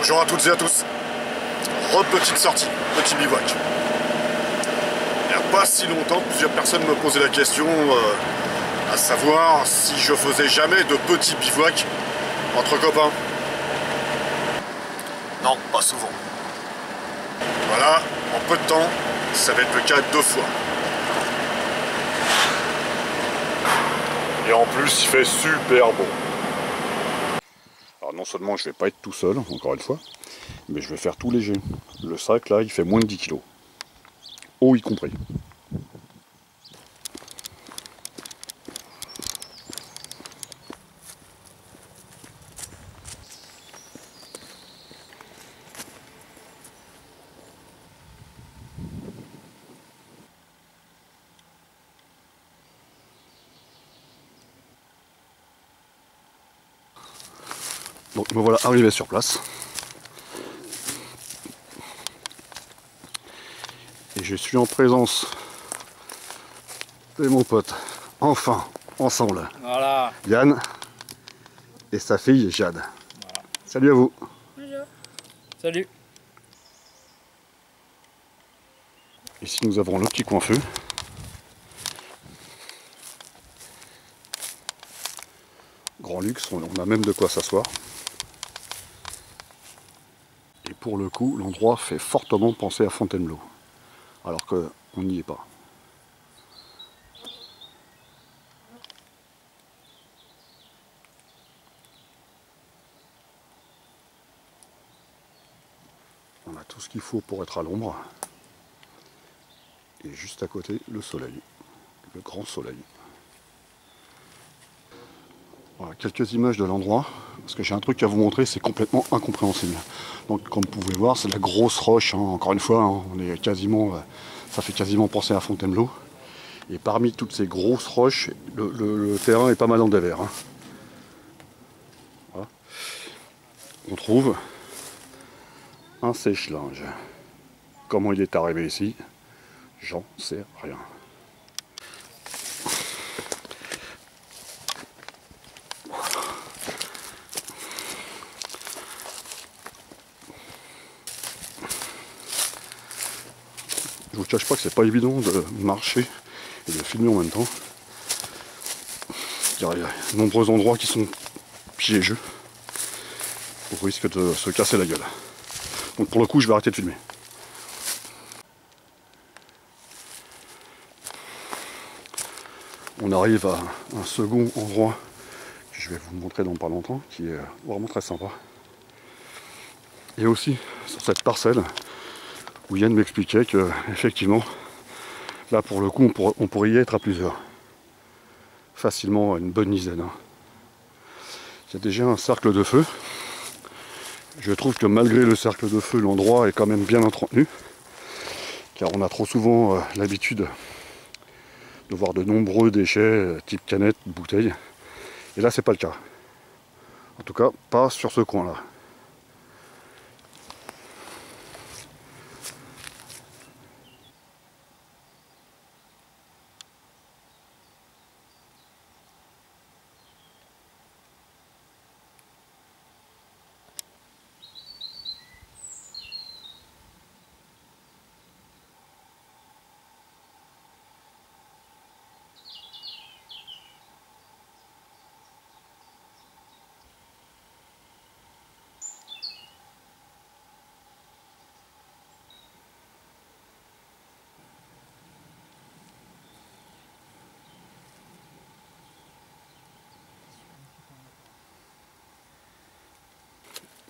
Bonjour à toutes et à tous. Petite sortie, petit bivouac. Il n'y a pas si longtemps, plusieurs personnes me posaient la question, à savoir si je faisais jamais de petits bivouacs entre copains. Non, pas souvent. Voilà, en peu de temps, ça va être le cas 2 fois. Et en plus, il fait super beau. Alors non seulement je vais pas être tout seul, encore une fois, mais je vais faire tout léger. Le sac là, il fait moins de 10 kg. Eau y compris. Donc me voilà arrivé sur place. Et je suis en présence de mon pote, enfin, ensemble. Voilà. Yann et sa fille Jade. Voilà. Salut à vous. Bonjour. Salut. Ici nous avons le petit coin feu. Grand luxe, on a même de quoi s'asseoir. Et pour le coup, l'endroit fait fortement penser à Fontainebleau. Alors qu'on n'y est pas. On a tout ce qu'il faut pour être à l'ombre. Et juste à côté, le soleil. Le grand soleil. Voilà, quelques images de l'endroit. Parce que j'ai un truc à vous montrer, c'est complètement incompréhensible. Donc comme vous pouvez voir, c'est la grosse roche. Hein. Encore une fois, hein, on est quasiment, ça fait quasiment penser à Fontainebleau. Et parmi toutes ces grosses roches, le terrain est pas mal en dévers. Hein. Voilà. On trouve un sèche-linge. Comment il est arrivé ici, j'en sais rien. Je vous cache pas que c'est pas évident de marcher et de filmer en même temps. Il y a de nombreux endroits qui sont piégeux au risque de se casser la gueule. Donc pour le coup, je vais arrêter de filmer. On arrive à un second endroit que je vais vous montrer dans pas longtemps, qui est vraiment très sympa. Et aussi sur cette parcelle où Yann m'expliquait que effectivement, là pour le coup, on pourrait y être à plusieurs. Facilement une bonne dizaine. Hein. Il y a déjà un cercle de feu. Je trouve que malgré le cercle de feu, l'endroit est quand même bien entretenu. Car on a trop souvent l'habitude de voir de nombreux déchets, type canettes, bouteilles. Et là, c'est pas le cas. En tout cas, pas sur ce coin-là.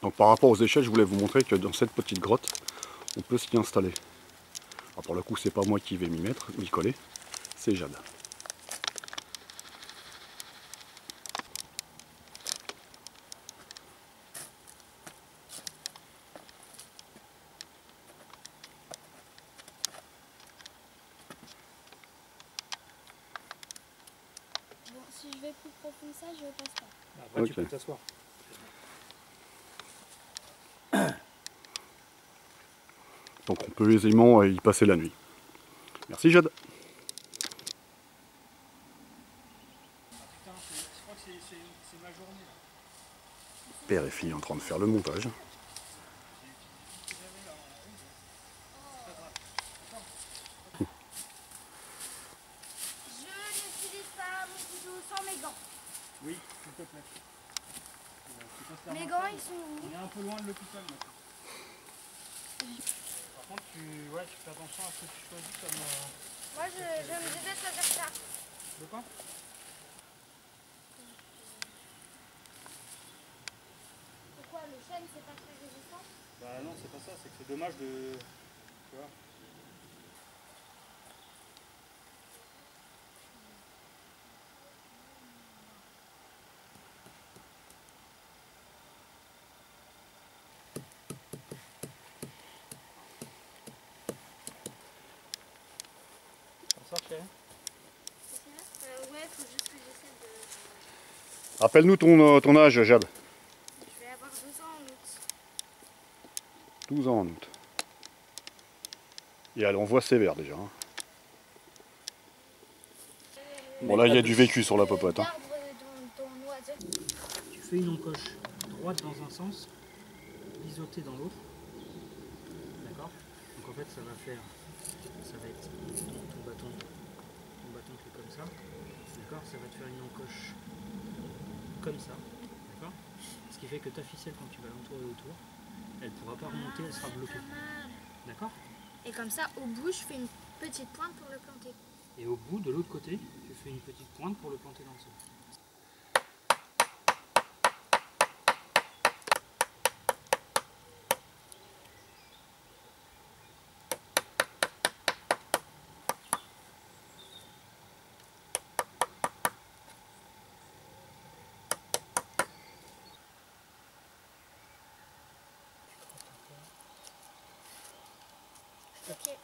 Donc par rapport aux échelles, je voulais vous montrer que dans cette petite grotte, on peut s'y installer. Alors pour le coup, c'est pas moi qui vais m'y coller, c'est Jade. Bon, si je vais plus profond que ça, je passe pas. Après, Okay. tu peux t'asseoir. Donc on peut aisément y passer la nuit. Merci Jade. Putain, je crois que c'est ma journée. Père et fille en train de faire le montage. Oui, s'il te plaît. Mes gants, ils sont où? On est un peu loin de l'hôpital maintenant. Par contre, tu fais attention à ce que tu choisis comme... Moi, je me disais choisir ça. De quoi? Pourquoi le chêne, c'est pas très résistant? Bah non, c'est pas ça, c'est que c'est dommage de... Tu vois? Ça sort, chérie? Ouais, faut juste que j'essaie de... Rappelle-nous ton âge, Jade. Je vais avoir 12 ans en août. 12 ans en août. Et elle envoie sévère déjà. Hein. Bon là il y a du vécu sur la popote. Hein. Tu fais une encoche droite dans un sens, biseautée dans l'autre. D'accord? Donc en fait ça va être ton bâton qui est comme ça. D'accord? Ça va te faire une encoche comme ça. D'accord? Ce qui fait que ta ficelle, quand tu vas l'entourer autour, elle ne pourra pas remonter, elle sera bloquée. D'accord? Et comme ça, au bout, je fais une petite pointe pour le planter. Et au bout, de l'autre côté, tu fais une petite pointe pour le planter dans le sol. Ok.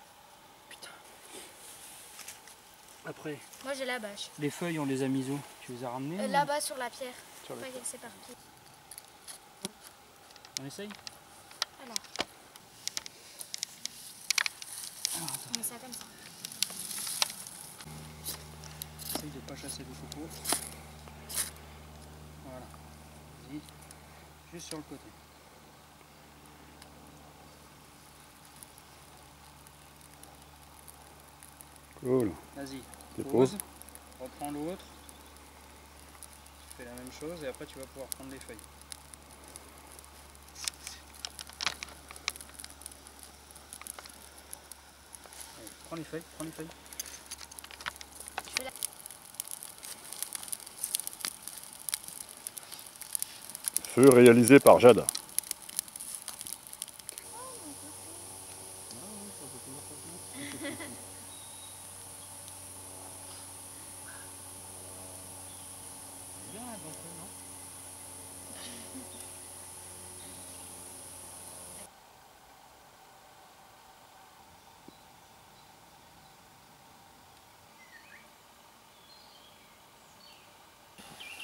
Après, Moi, j'ai la bâche. les feuilles, on les a mises où? Tu les as ramenées ou... Là-bas, sur la pierre. Sur la Pas pierre. qu'elle s'éparpille. On essaye? Alors. On met ça comme ça. Essaye de ne pas chasser le coco. Voilà. Vas-y. Juste sur le côté. Cool. Vas-y. Dépose. Pose. Reprends l'autre. Tu fais la même chose et après tu vas pouvoir prendre les feuilles. Allez, prends les feuilles, prends les feuilles. Feu réalisé par Jade. Bien là, donc, non?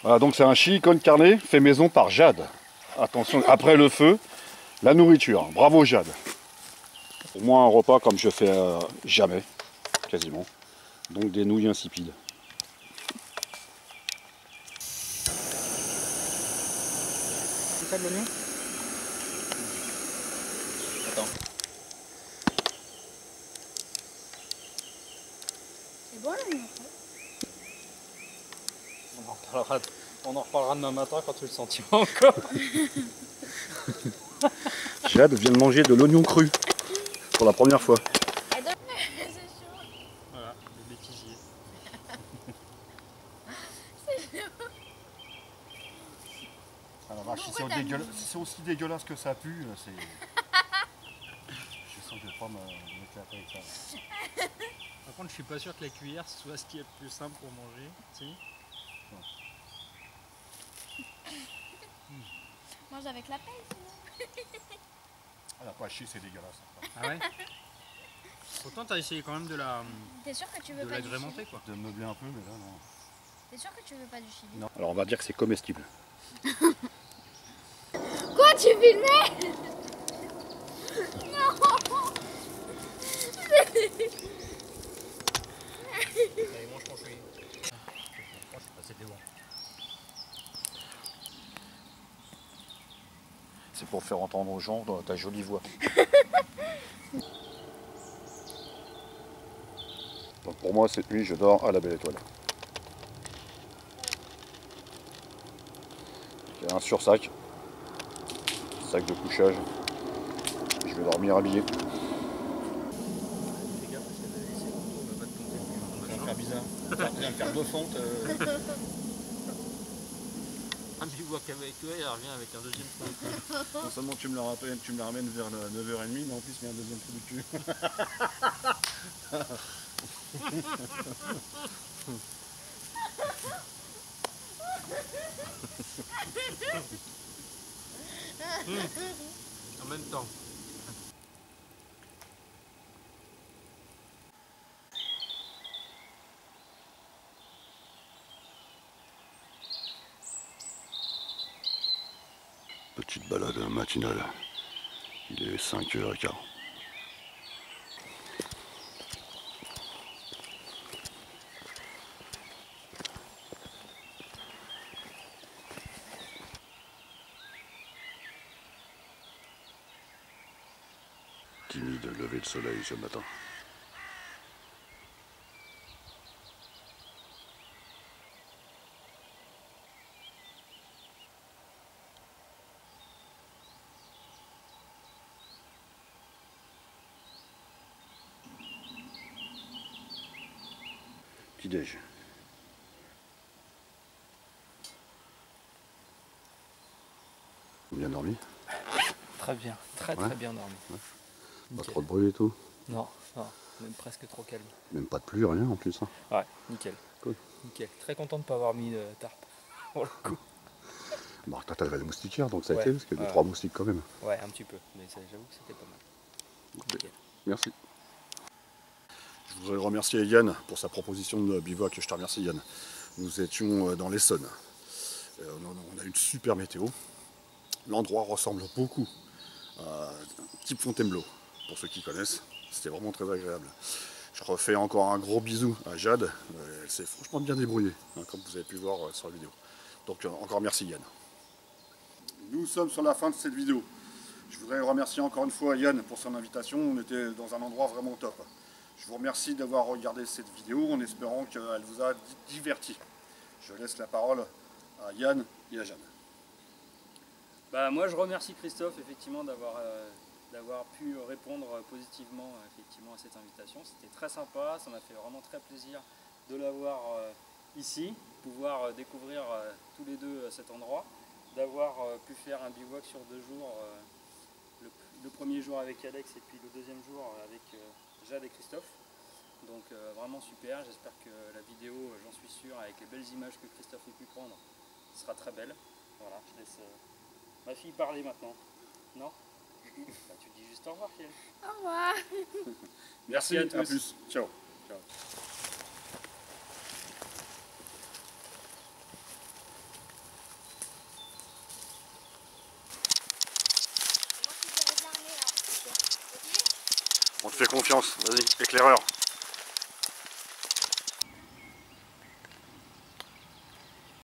Voilà, donc c'est un chili con carne fait maison par Jade. Attention, après le feu, la nourriture. Bravo Jade. Pour moi un repas comme je fais jamais, quasiment. Donc des nouilles insipides. C'est ça de l'oignon? Attends. C'est bon, l'oignon. On en reparlera demain matin quand tu le sentiras encore. Jade vient de manger de l'oignon cru pour la première fois. C'est chaud. Voilà, le bêtisier. Alors, vache, Pourquoi t'as si c'est aussi dégueulasse que ça pue, c'est... Je sens que je vais pas m'éclater avec ça. Par contre, je suis pas sûr que la cuillère soit ce qui est le plus simple pour manger. Si? Mange avec la pelle, sinon. Ah, la pois chiche, c'est dégueulasse. Ah ouais? Pourtant, t'as essayé quand même de T'es sûr que tu veux pas du l'agrémenter chili? quoi. De meubler un peu, mais là, non. T'es sûr que tu veux pas du chili? Non. Alors, on va dire que c'est comestible. Quoi, tu filmais? Non. Allez, mange ton chili. C'était bon. C'est pour faire entendre aux gens ta jolie voix. Donc pour moi, cette nuit, je dors à la belle étoile. J'ai un sursac, sac de couchage. Je vais dormir habillé. Fais gaffe parce qu'elle va laisser le couteau, elle va pas te planter le Ça va faire bizarre. Ça va me faire deux fentes. Un bivouac avec toi, elle revient avec un deuxième trou. Non seulement tu me la ramènes vers 9h30, mais en plus il y a un deuxième trou du cul. En même temps. Petite balade matinale. Il est 5h15. Timide lever de soleil ce matin. Petit déj. Bien dormi? Très bien, très bien dormi. Ouais. Pas Nickel. trop de bruit et tout. Non, non, même presque trop calme. Même pas de pluie, rien en plus. Hein. Ouais, nickel. Cool. Nickel. Très content de ne pas avoir mis de tarp. Pour le coup. Bon, toi t'avais la moustiquaire donc ça a Ouais. été parce qu'il y a 2-3 moustiques quand même. Ouais, un petit peu, mais j'avoue que c'était pas mal. Nickel. Merci. Je voudrais remercier Yann pour sa proposition de bivouac. Je te remercie Yann. Nous étions dans l'Essonne. On a une super météo. L'endroit ressemble beaucoup à type Fontainebleau, pour ceux qui connaissent. C'était vraiment très agréable. Je refais encore un gros bisou à Jade. Elle s'est franchement bien débrouillée, hein, comme vous avez pu voir sur la vidéo. Donc encore merci Yann. Nous sommes sur la fin de cette vidéo. Je voudrais remercier encore une fois Yann pour son invitation. On était dans un endroit vraiment top. Je vous remercie d'avoir regardé cette vidéo en espérant qu'elle vous a diverti. Je laisse la parole à Yann et à Jeanne. Bah, moi je remercie Christophe effectivement d'avoir pu répondre positivement effectivement à cette invitation. C'était très sympa, ça m'a fait vraiment très plaisir de l'avoir ici, pouvoir découvrir tous les deux cet endroit, d'avoir pu faire un bivouac sur 2 jours, le premier jour avec Alex et puis le deuxième jour avec Jade et Christophe. Donc vraiment super, j'espère que la vidéo, j'en suis sûr, avec les belles images que Christophe a pu prendre, sera très belle. Voilà, je laisse ma fille parler maintenant. Non? Bah, tu dis juste au revoir, Kiel. Au revoir. Merci, à tous. à plus. Ciao. Ciao. Moi, je suis de l'armée, là. Ok. On te fait confiance. Vas-y, éclaireur.